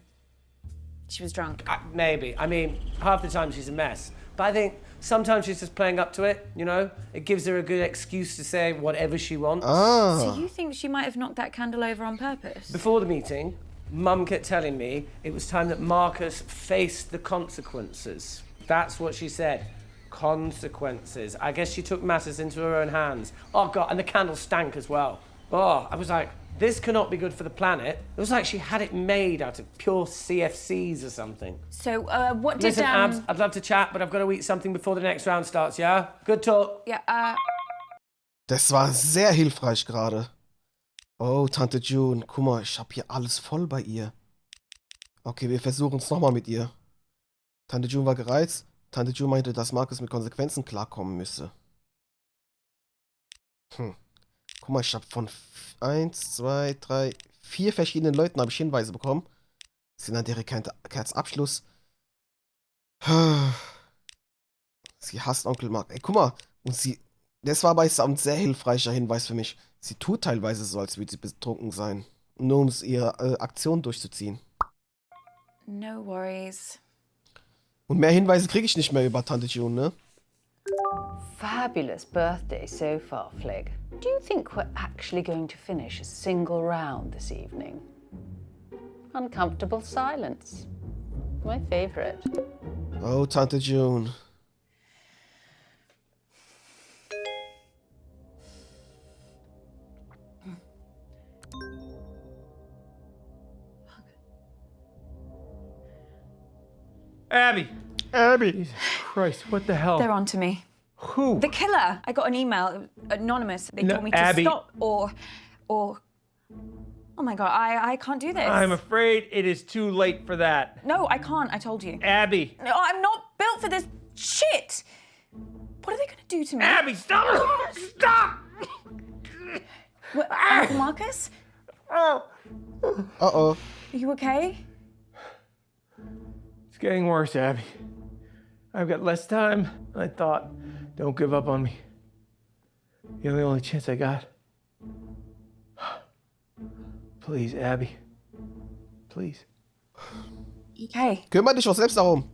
she was drunk. Maybe. I mean, half the time she's a mess. But I think sometimes she's just playing up to it, you know? It gives her a good excuse to say whatever she wants. So you think she might have knocked that candle over on purpose? Before the meeting, Mum kept telling me it was time that Marcus faced the consequences. That's what she said. Consequences. I guess she took matters into her own hands. Oh, God, and the candle stank as well. Oh, I was like, this cannot be good for the planet. It was like she had it made out of pure CFCs or something. So, what did... Listen, Abs, I'd love to chat, but I've got to eat something before the next round starts, yeah? Good talk. Yeah, Das war sehr hilfreich gerade. Oh, Tante June, guck mal, ich hab hier alles voll bei ihr. Okay, wir versuchen es nochmal mit ihr. Tante June war gereizt. Tante June meinte, dass Marcus mit Konsequenzen klarkommen müsse. Guck mal, ich habe von 1, 2, 3, 4 verschiedenen Leuten habe ich Hinweise bekommen. Sie nannte ihre Kerzabschluss. Sie hasst Onkel Mark. Ey, guck mal. Und das war bei ein sehr hilfreicher Hinweis für mich. Sie tut teilweise so, als würde sie betrunken sein. Nur um ihre Aktion durchzuziehen. no worries. Und mehr Hinweise kriege ich nicht mehr über Tante June, ne? Fabulous birthday so far, Flig. Do you think we're actually going to finish a single round this evening? Uncomfortable silence. My favorite. Oh, Tante June. Abby! Jesus Christ, what the hell? They're on to me. Who? The killer. I got an email, anonymous. They No, told me to Abby. stop or... Oh my God, I can't do this. I'm afraid it is too late for that. No, I can't, I told you. Abby! No, I'm not built for this shit. What are they gonna do to me? Abby, stop! Stop! What, Uncle Marcus? Uh-oh. Are you okay? It's getting worse, Abby. I've got less time than I thought. Don't give up on me. You're the only chance I got. Please, Abby. Please. Okay. Kümmere dich doch selbst darum.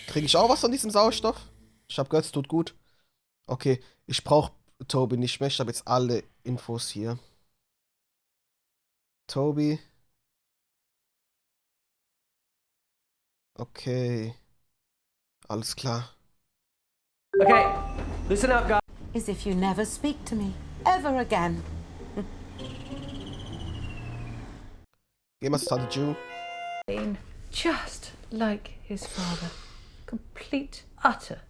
Kriege ich auch was von diesem Sauerstoff? Ich hab gehört, es tut gut. Okay, ich brauche Toby nicht mehr. Ich habe jetzt alle Infos hier. Toby. Okay. Alles klar. Okay, listen up, guys. As if you never speak to me. Ever again. Gehen wir zu Tante June. Just like his father. Complete, utter.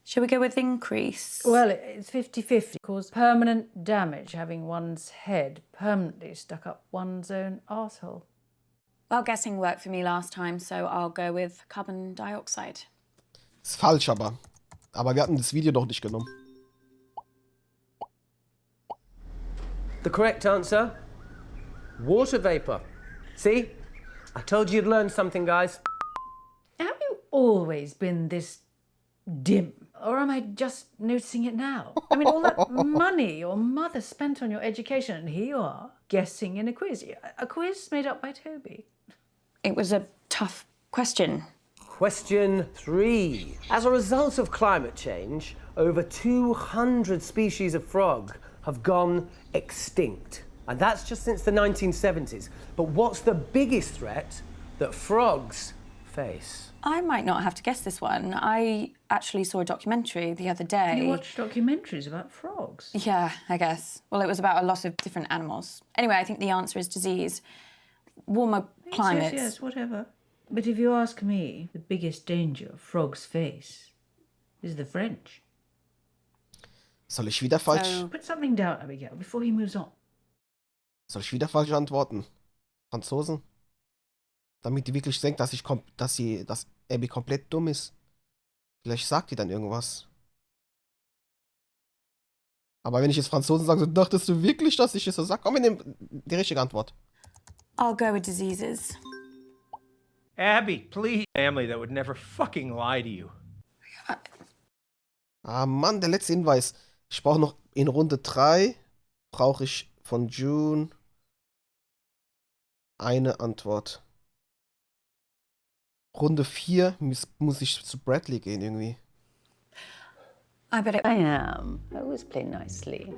Shall we go with increase? Well, it's 50-50. Cause permanent damage having one's head permanently stuck up one's own arsehole. Well, guessing worked for me last time, so I'll go with carbon dioxide. Ist falsch aber. Aber wir hatten das Video doch nicht genommen. The correct answer, water vapor. See? I told you you'd learn something, guys. Have you always been this dim? Or am I just noticing it now? I mean, all that money your mother spent on your education, and here you are, guessing in a quiz. A quiz made up by Toby. It was a tough question. Question 3. As a result of climate change, over 200 species of frog have gone extinct. And that's just since the 1970s. But what's the biggest threat that frogs face? I might not have to guess this one. I actually saw a documentary the other day. You watch documentaries about frogs? Yeah, I guess. Well, it was about a lot of different animals. Anyway, I think the answer is disease. Warmer climates. Yes, whatever. But if you ask me, the biggest danger frogs face is the French. Soll ich wieder falsch? Put something down, Abigail, before he moves on. Soll ich wieder falsch antworten? Franzosen? Damit die wirklich denkt, dass Abby komplett dumm ist. Vielleicht sagt die dann irgendwas. Aber wenn ich jetzt Franzosen sage, so dachtest du wirklich, dass ich es so sage? Komm, wir nehmen die richtige Antwort. I'll go with diseases. Abby, please. Family that would never fucking lie to you. Ah Mann, der letzte Hinweis. Ich brauche noch in Runde 3 brauche ich von June eine Antwort. Runde 4 muss ich zu Bradley gehen irgendwie. I bet it... I am. I always play nicely.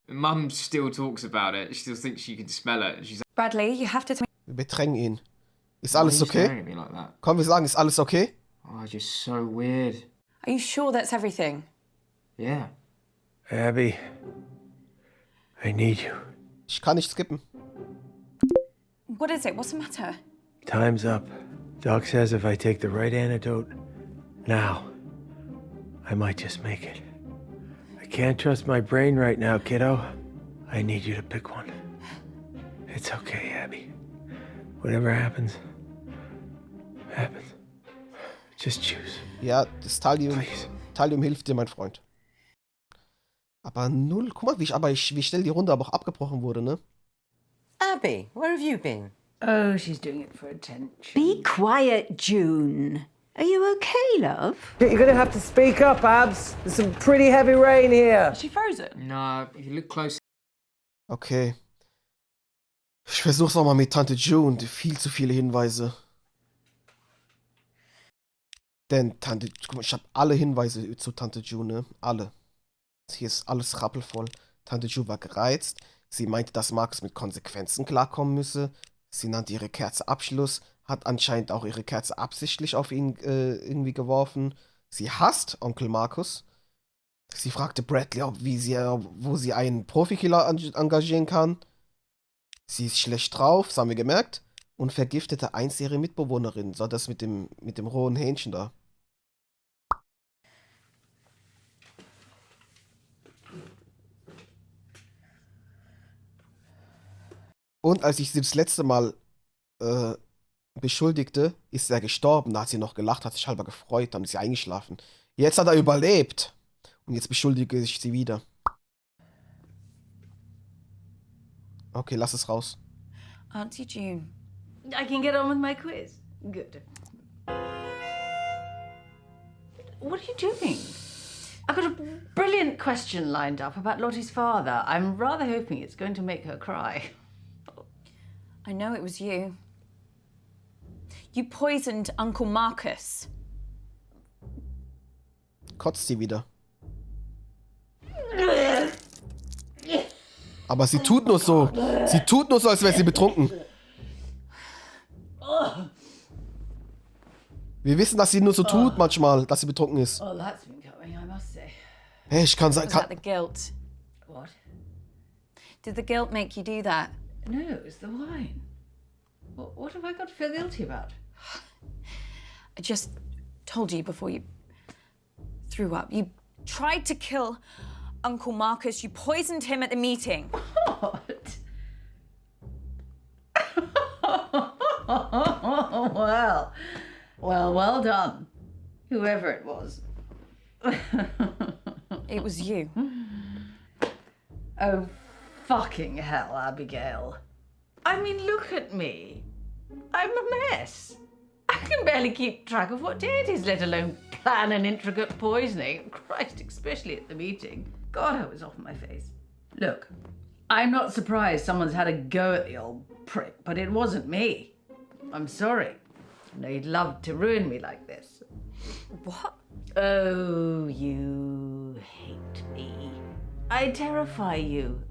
Mum still talks about it. She still thinks she can smell it. She's Bradley, you have to... Wir bedrängen ihn. Ist like, alles "Why are you staring okay? at me like that?" Komm, wir sagen, ist alles okay? Oh, just so weird. Are you sure that's everything? Yeah. Abby, I need you. Ich kann nicht skippen. What is it? What's the matter? Time's up. Doc says if I take the right antidote now, I might just make it. I can't trust my brain right now, kiddo. I need you to pick one. It's okay, Abby. Whatever happens, happens. Just choose. Ja, das Thallium Please. hilft dir, mein Freund. Aber null. Guck mal, wie schnell die Runde aber auch abgebrochen wurde, ne? Abby, where have you been? Oh, she's doing it for attention. Be quiet, June. Are you okay, love? You're gonna have to speak up, Abs. There's some pretty heavy rain here. Is she frozen? No, if you look close. Okay. Ich versuch's auch mal mit Tante June. Viel zu viele Hinweise. Denn guck mal, ich habe alle Hinweise zu Tante June, ne? Alle. Hier ist alles rappelvoll. Tante June war gereizt. Sie meinte, dass Markus mit Konsequenzen klarkommen müsse. Sie nannte ihre Kerze Abschluss, hat anscheinend auch ihre Kerze absichtlich auf ihn irgendwie geworfen. Sie hasst Onkel Markus. Sie fragte Bradley, wo sie einen Profikiller engagieren kann. Sie ist schlecht drauf, das haben wir gemerkt. Und vergiftete einst ihre Mitbewohnerin. So das mit dem rohen Hähnchen da. Und als ich sie das letzte Mal beschuldigte, ist er gestorben. Da hat sie noch gelacht, hat sich halber gefreut, dann ist sie eingeschlafen. Jetzt hat er überlebt. Und jetzt beschuldige ich sie wieder. Okay, lass es raus. Auntie June. I can get on with my quiz. Good. What are you doing? I've got a brilliant question lined up about Lottie's father. I'm rather hoping it's going to make her cry. I know it was you. You poisoned Uncle Marcus. Kotzt sie wieder. Aber sie tut nur so. Sie tut nur so, als wäre sie betrunken. Wir wissen, dass sie nur so tut manchmal, dass sie betrunken ist. Oh, that's been going, I must say. Hey, ich kann sagen. Was that the guilt? What? Did the guilt make you do that? No, it was the wine. What have I got to feel guilty about? I just told you before you threw up. You tried to kill Uncle Marcus. You poisoned him at the meeting. What? Well done. Whoever it was. It was you. Oh, fucking hell, Abigail. I mean, look at me. I'm a mess. I can barely keep track of what day it is, let alone plan an intricate poisoning. Christ, especially at the meeting. God, I was off my face. Look, I'm not surprised someone's had a go at the old prick, but it wasn't me. I'm sorry. I know you'd love to ruin me like this. What? Oh, you hate me. I terrify you.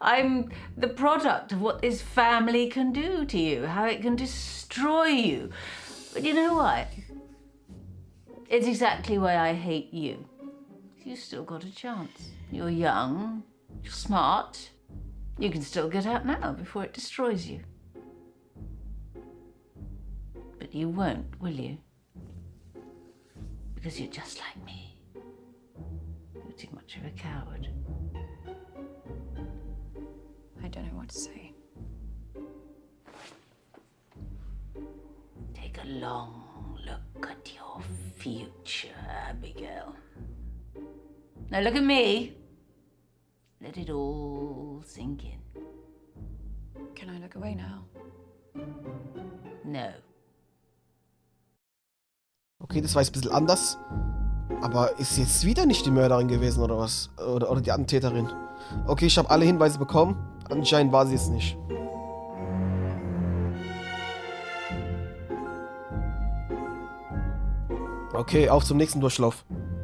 I'm the product of what this family can do to you, how it can destroy you. But you know what? It's exactly why I hate you. You still got a chance. You're young, you're smart. You can still get out now before it destroys you. But you won't, will you? Because you're just like me. You're too much of a coward. I don't know what to say. Take a long look at your future, Abigail. Now look at me. Let it all sink in. Can I look away now? No. Okay, das war jetzt ein bisschen anders. Aber ist jetzt wieder nicht die Mörderin gewesen, oder was? Oder die Attentäterin? Okay, ich habe alle Hinweise bekommen. Anscheinend war sie es nicht. Okay, auf zum nächsten Durchlauf.